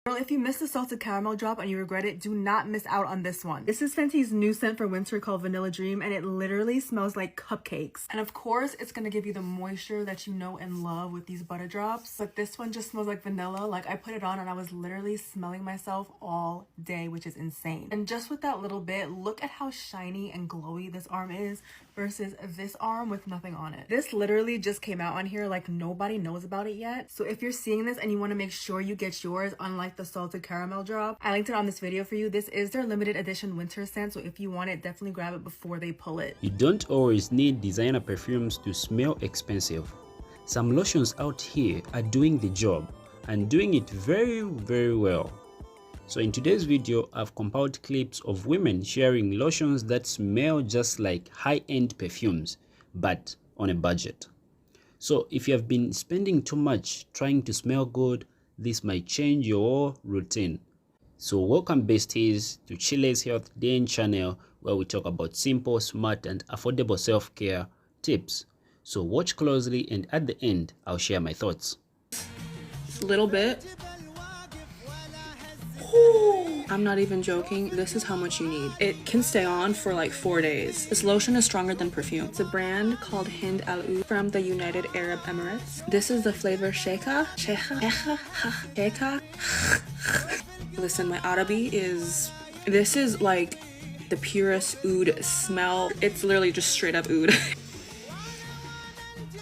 Girl, if you missed the salted caramel drop and you regret it, do not miss out on this one. This is Fenty's new scent for winter called Vanilla Dream, and it literally smells like cupcakes. And of course, it's gonna give you the moisture that you know and love with these butter drops. But this one just smells like vanilla. Like, I put it on and I was literally smelling myself all day, which is insane. And just with that little bit, look at how shiny and glowy this arm is versus this arm with nothing on it. This literally just came out on here, like nobody knows about it yet. So if you're seeing this and you want to make sure you get yours, unlike the salted caramel drop, I linked it on this video for you. This is their limited edition winter scent, so if you want it, definitely grab it before they pull it. You don't always need designer perfumes to smell expensive. Some lotions out here are doing the job and doing it very, very well. So in today's video, I've compiled clips of women sharing lotions that smell just like high-end perfumes, but on a budget. So if you have been spending too much trying to smell good, this might change your routine. So welcome besties to Chile's Health Day channel, where we talk about simple, smart and affordable self-care tips. So watch closely and at the end, I'll share my thoughts. Just a little bit. Ooh, I'm not even joking. This is how much you need. It can stay on for like 4 days. This lotion is stronger than perfume. It's a brand called Hind Al Oud from the United Arab Emirates. This is the flavor Sheikha. Listen, my Arabi is, this is like the purest oud smell. It's literally just straight up oud.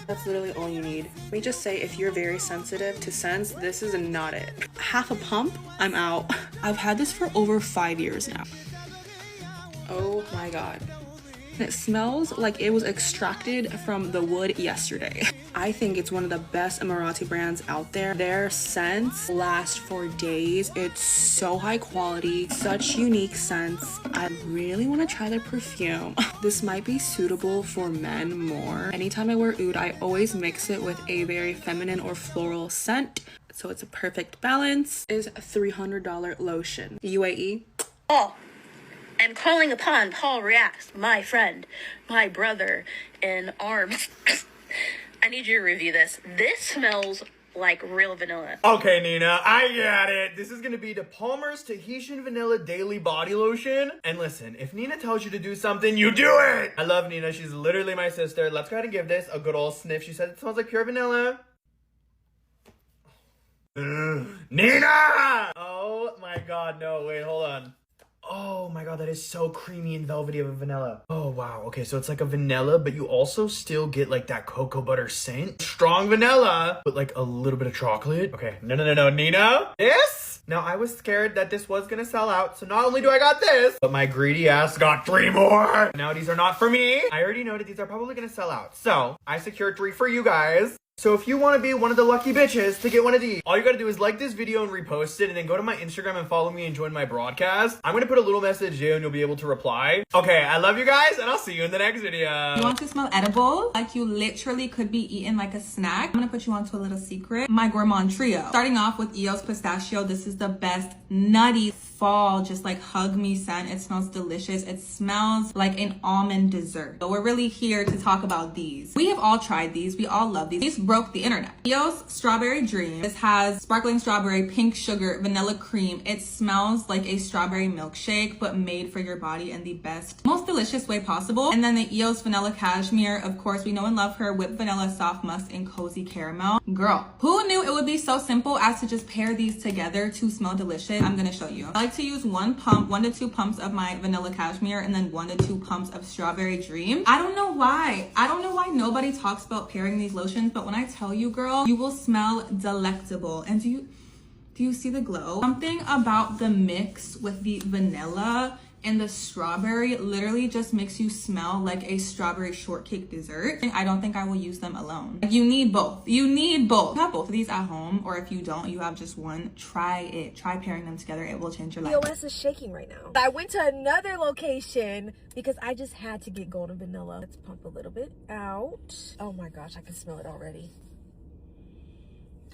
That's literally all you need. Let me just say, if you're very sensitive to scents, this is not it. Half a pump, I'm out. I've had this for over 5 years now. Oh my god. It smells like it was extracted from the wood yesterday. I think it's one of the best Emirati brands out there. Their scents last for days. It's so high quality, such unique scents. I really want to try their perfume. This might be suitable for men more. Anytime I wear oud, I always mix it with a very feminine or floral scent. So it's a perfect balance. It is a $300 lotion. UAE. Oh. I'm calling upon Paul Reacts, my friend, my brother in arms. I need you to review this. This smells like real vanilla. Okay, Nina, I get it. This is gonna be the Palmer's Tahitian Vanilla Daily Body Lotion. And listen, if Nina tells you to do something, you do it! I love Nina. She's literally my sister. Let's go ahead and give this a good old sniff. She said it smells like pure vanilla. Nina! Oh my god, no, wait, hold on. Oh my god, that is so creamy and velvety of a vanilla. Oh wow, okay, so it's like a vanilla, but you also still get like that cocoa butter scent. Strong vanilla, but like a little bit of chocolate. Okay, no, Nina. This? Now, I was scared that this was gonna sell out, so not only do I got this, but my greedy ass got 3 more. Now, these are not for me. I already know that these are probably gonna sell out, so I secured 3 for you guys. So if you want to be one of the lucky bitches to get one of these, all you gotta do is like this video and repost it, and then go to my Instagram and follow me and join my broadcast. I'm gonna put a little message here and you'll be able to reply. Okay, I love you guys, and I'll see you in the next video. You want to smell edible? Like you literally could be eaten like a snack. I'm gonna put you onto a little secret. My gourmand trio. Starting off with Eos Pistachio. This is the best nutty fall, just like hug me scent. It smells delicious. It smells like an almond dessert. So we're really here to talk about these. We have all tried these. We all love these. These broke the internet. Eos Strawberry Dream. This has sparkling strawberry, pink sugar, vanilla cream. It smells like a strawberry milkshake, but made for your body in the best, most delicious way possible. And then the Eos Vanilla Cashmere. Of course, we know and love her. Whipped vanilla, soft musk, and cozy caramel. Girl, who knew it would be so simple as to just pair these together to smell delicious? I'm gonna show you. I like to use 1 to 2 pumps of my vanilla cashmere and then 1 to 2 pumps of strawberry dream. I don't know why nobody talks about pairing these lotions, but when I tell you, girl, you will smell delectable. And do you see the glow? Something about the mix with the vanilla and the strawberry literally just makes you smell like a strawberry shortcake dessert. I don't think I will use them alone. You need both. You need both. You have both of these at home, or if you don't, you have just one. Try it. Try pairing them together. It will change your life. POS is shaking right now. I went to another location because I just had to get golden vanilla. Let's pump a little bit out. Oh my gosh, I can smell it already.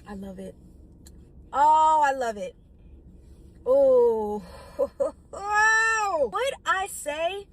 I love it. Oh, I love it. Oh. Would I say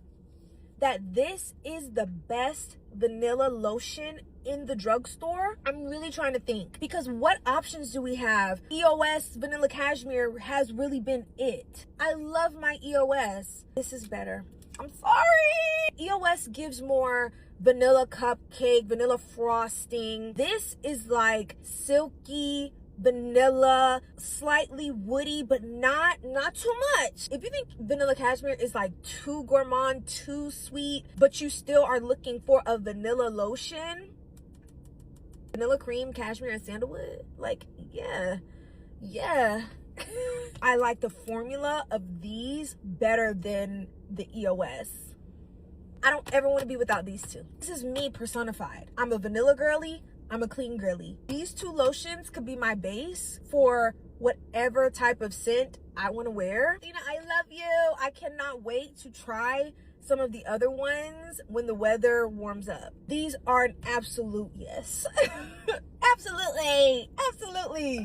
that this is the best vanilla lotion in the drugstore? I'm really trying to think, because what options do we have? EOS Vanilla Cashmere has really been it. I love my EOS. This is better. I'm sorry. EOS gives more vanilla cupcake, vanilla frosting. This is like silky vanilla, slightly woody, but not too much. If you think Vanilla Cashmere is like too gourmand, too sweet, but you still are looking for a vanilla lotion, vanilla cream, cashmere, and sandalwood, like, yeah. I like the formula of these better than the EOS. I don't ever want to be without these two. This is me personified. I'm a vanilla girly, I'm a clean girly. These two lotions could be my base for whatever type of scent I want to wear. Tina, I love you. I cannot wait to try some of the other ones when the weather warms up. These are an absolute yes. Absolutely.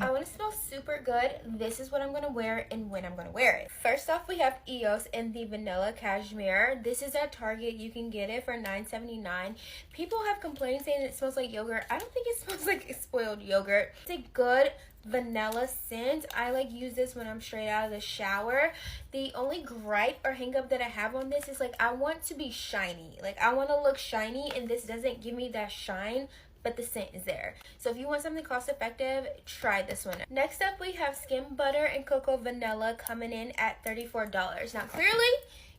I want to smell super good. This is what I'm going to wear and when I'm going to wear it. First off, we have EOS in the Vanilla Cashmere. This is at Target. You can get it for $9.79. People have complained saying it smells like yogurt. I don't think it smells like spoiled yogurt. It's a good vanilla scent. I like use this when I'm straight out of the shower. The only gripe or hang up that I have on this is like I want to be shiny. Like I want to look shiny, and this doesn't give me that shine, but the scent is there. So if you want something cost effective, try this one. Next up, we have Skim Butter and Cocoa Vanilla coming in at $34. Now clearly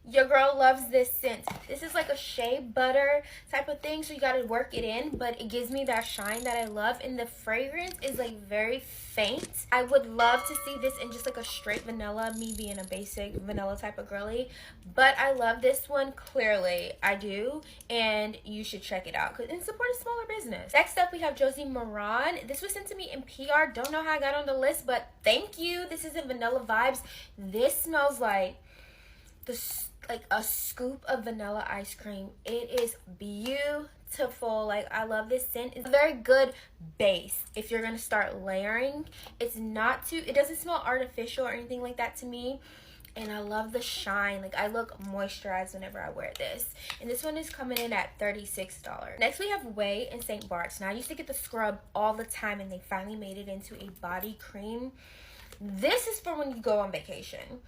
your girl loves this scent. This is like a shea butter type of thing, so you gotta work it in, but it gives me that shine that I love, and the fragrance is like very faint. I would love to see this in just like a straight vanilla, me being a basic vanilla type of girly, but I love this one. Clearly I do, and you should check it out and support a smaller business. Next up, we have Josie Maran. This was sent to me in PR. Don't know how I got on the list, but thank you. This is in Vanilla Vibes. This smells like a scoop of vanilla ice cream. It is beautiful. Like I love this scent. It's a very good base if you're gonna start layering. It's not too, it doesn't smell artificial or anything like that to me, and I love the shine. Like I look moisturized whenever I wear this, and this one is coming in at $36. Next, we have Way and St. Bart's. Now I used to get the scrub all the time, and they finally made it into a body cream. This is for when you go on vacation.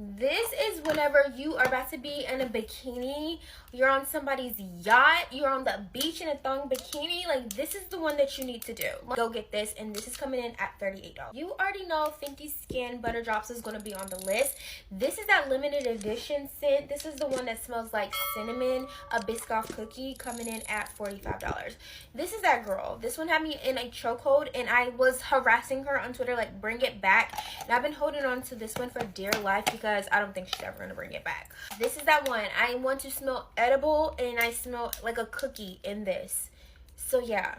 This is whenever you are about to be in a bikini, you're on somebody's yacht, you're on the beach in a thong bikini. Like this is the one that you need to do. Go get this, and this is coming in at $38. You already know Fenty Skin Butter Drops is going to be on the list. This is that limited edition scent. This is the one that smells like cinnamon, a Biscoff cookie, coming in at $45. This is that girl. This one had me in a chokehold, and I was harassing her on Twitter like bring it back, and I've been holding on to this one for dear life because I don't think she's ever gonna bring it back. This is that one. I want to smell edible, and I smell like a cookie in this. So yeah,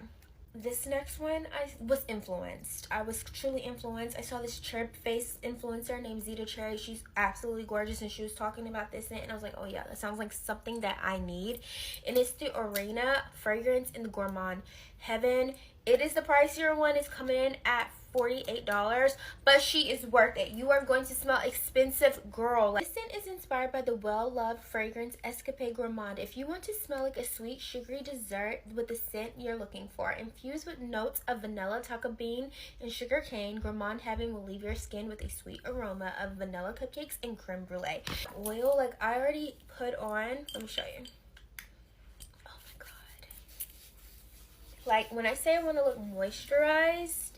this next one, I was influenced. I was truly influenced. I saw this chirp face influencer named Zeta Cherry. She's absolutely gorgeous, and she was talking about this scent, and I was like, oh yeah, that sounds like something that I need. And it's the Arena fragrance in the Gourmand Heaven. It is the pricier one. It's coming in at $48, but she is worth it. You are going to smell expensive, girl. This scent is inspired by the well-loved fragrance Escapade Gourmand. If you want to smell like a sweet, sugary dessert with the scent you're looking for, infused with notes of vanilla, tonka bean, and sugar cane, Gourmand Heaven will leave your skin with a sweet aroma of vanilla cupcakes and creme brulee. Oil, like I already put on. Let me show you. Oh my god. Like when I say I want to look moisturized,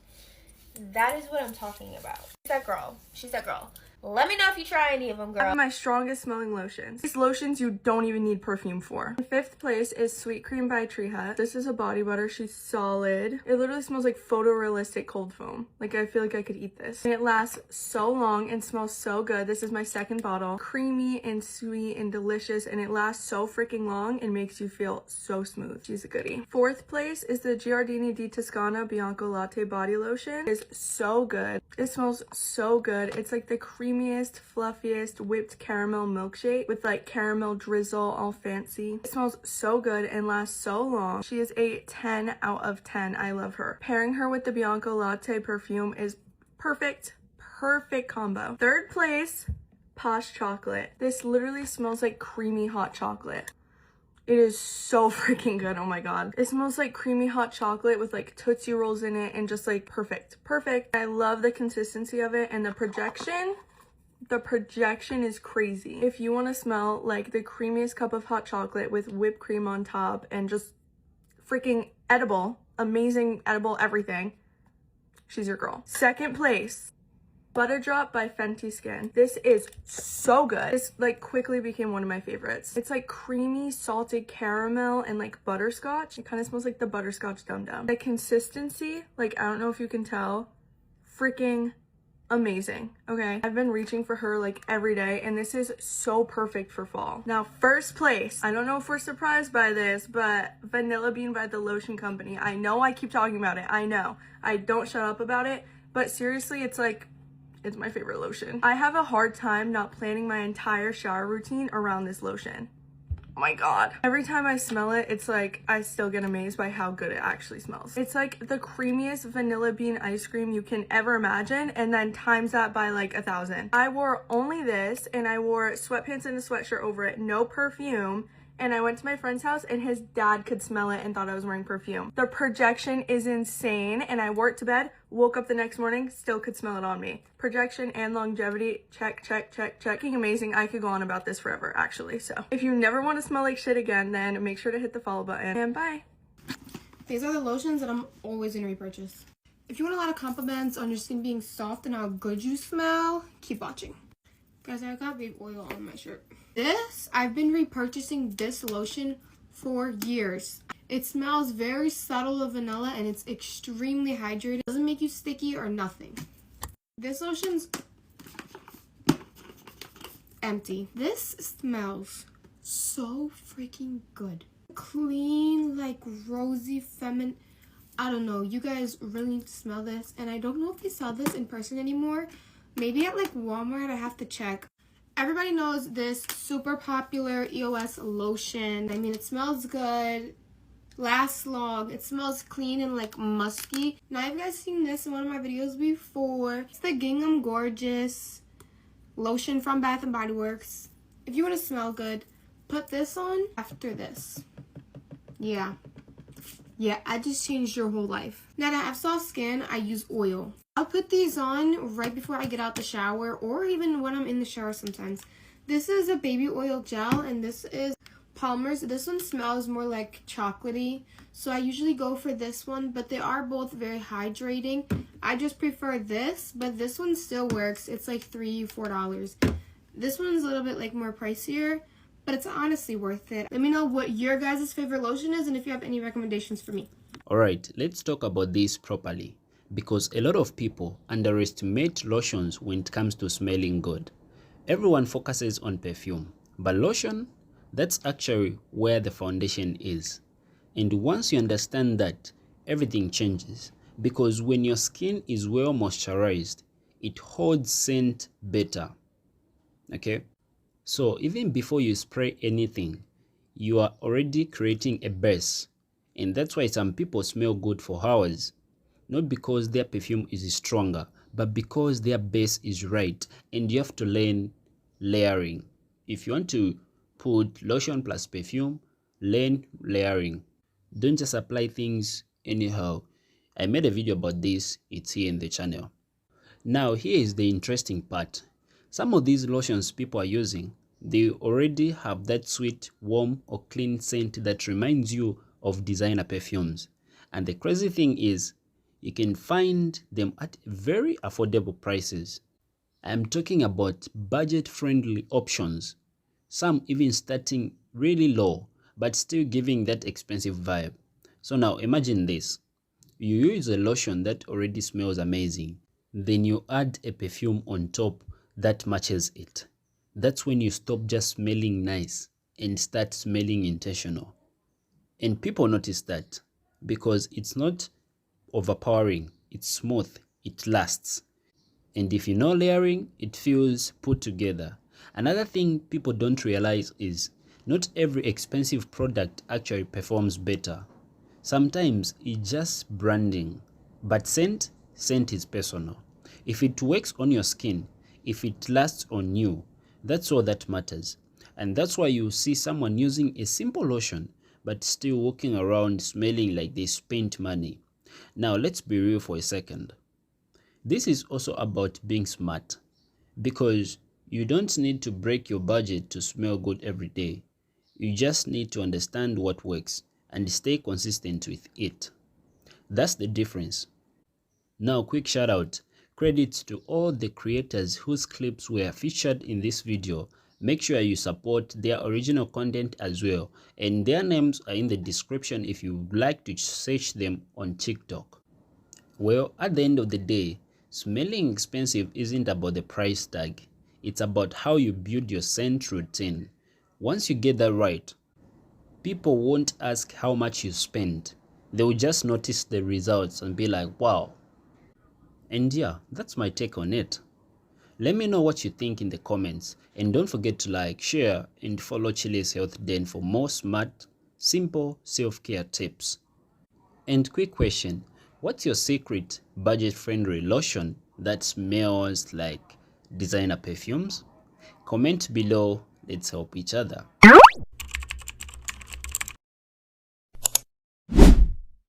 that is what I'm talking about. She's that girl. She's that girl. Let me know if you try any of them, girl. My strongest smelling lotions. These lotions you don't even need perfume for. In fifth place is Sweet Cream by Tree Hut. This is a body butter. She's solid. It literally smells like photorealistic cold foam. Like I feel like I could eat this. And it lasts so long and smells so good. This is my second bottle. Creamy and sweet and delicious, and it lasts so freaking long and makes you feel so smooth. She's a goodie. Fourth place is the Giardini di Toscana Bianco Latte Body Lotion. It is so good. It smells so good. It's like the creamiest, fluffiest whipped caramel milkshake with like caramel drizzle, all fancy. It smells so good and lasts so long. She is a 10 out of 10. I love her. Pairing her with the Bianco Latte perfume is perfect combo. Third place, Posh Chocolate. This literally smells like creamy hot chocolate. It is so freaking good. Oh my god. It smells like creamy hot chocolate with like Tootsie Rolls in it and just like perfect. I love the consistency of it, and the projection is crazy. If you want to smell like the creamiest cup of hot chocolate with whipped cream on top and just freaking edible, amazing edible everything, she's your girl. Second place, Butter Drop by Fenty Skin. This is so good. This like quickly became one of my favorites. It's like creamy salted caramel and like butterscotch. It kind of smells like the butterscotch Dum Dum. The consistency, like I don't know if you can tell, freaking amazing. Okay, I've been reaching for her like every day, and this is so perfect for fall. Now first place, I don't know if we're surprised by this, but Vanilla Bean by the Lotion Company. I know I keep talking about it, I know I don't shut up about it, but seriously, it's like, it's my favorite lotion. I have a hard time not planning my entire shower routine around this lotion. Oh my god. Every time I smell it, it's like I still get amazed by how good it actually smells. It's like the creamiest vanilla bean ice cream you can ever imagine, and then times that by like 1,000. I wore only this, and I wore sweatpants and a sweatshirt over it, no perfume, and I went to my friend's house and his dad could smell it and thought I was wearing perfume. The projection is insane, and I wore it to bed, woke up the next morning, still could smell it on me. Projection and longevity, check. Amazing. I could go on about this forever, actually. So if you never want to smell like shit again, then make sure to hit the follow button, and bye. These are the lotions that I'm always gonna repurchase. If you want a lot of compliments on your skin being soft and how good you smell, keep watching. Guys, I got baby oil on my shirt. I've been repurchasing this lotion for years. It smells very subtle of vanilla, and it's extremely hydrated. It doesn't make you sticky or nothing. This lotion's empty. This smells so freaking good. Clean, like rosy, feminine. I don't know. You guys really need to smell this. And I don't know if they sell this in person anymore. Maybe at like Walmart, I have to check. Everybody knows this super popular EOS lotion. I mean, it smells good, lasts long, it smells clean and like musky. Now, have you guys seen this in one of my videos before? It's the Gingham Gorgeous lotion from Bath & Body Works. If you want to smell good, put this on after this. Yeah, I just changed your whole life. Now that I have soft skin, I use oil. I'll put these on right before I get out the shower, or even when I'm in the shower sometimes. This is a baby oil gel, and this is Palmer's. This one smells more like chocolatey, so I usually go for this one, but they are both very hydrating. I just prefer this, but this one still works. It's like $3-4. This one's a little bit like more pricier, but it's honestly worth it. Let me know what your guys' favorite lotion is, and if you have any recommendations for me. Alright, let's talk about this properly, because a lot of people underestimate lotions when it comes to smelling good. Everyone focuses on perfume, but lotion, that's actually where the foundation is. And once you understand that, everything changes, because when your skin is well moisturized, it holds scent better. Okay? So even before you spray anything, you are already creating a base. And that's why some people smell good for hours. Not because their perfume is stronger, but because their base is right. And you have to learn layering. If you want to put lotion plus perfume, learn layering. Don't just apply things anyhow. I made a video about this. It's here in the channel. Now here is the interesting part. Some of these lotions people are using, they already have that sweet, warm or clean scent that reminds you of designer perfumes. And the crazy thing is, you can find them at very affordable prices. I'm talking about budget-friendly options, some even starting really low, but still giving that expensive vibe. So now imagine this. You use a lotion that already smells amazing, then you add a perfume on top that matches it. That's when you stop just smelling nice and start smelling intentional. And people notice that because it's not overpowering, it's smooth, it lasts. And if you know layering, it feels put together. Another thing people don't realize is not every expensive product actually performs better. Sometimes it's just branding, but scent is personal. If it works on your skin, if it lasts on you, that's all that matters. And that's why you see someone using a simple lotion but still walking around smelling like they spent money. Now let's be real for a second. This is also about being smart, because you don't need to break your budget to smell good every day. You just need to understand what works and stay consistent with it. That's the difference. Now, quick shout out. Credits to all the creators whose clips were featured in this video. Make sure you support their original content as well, and their names are in the description if you would like to search them on TikTok. Well, at the end of the day, smelling expensive isn't about the price tag. It's about how you build your scent routine. Once you get that right, people won't ask how much you spent. They will just notice the results and be like, wow. And yeah, that's my take on it. Let me know what you think in the comments, and don't forget to like, share, and follow Chile's Health Den for more smart, simple self-care tips. And quick question, what's your secret budget-friendly lotion that smells like designer perfumes? Comment below, let's help each other.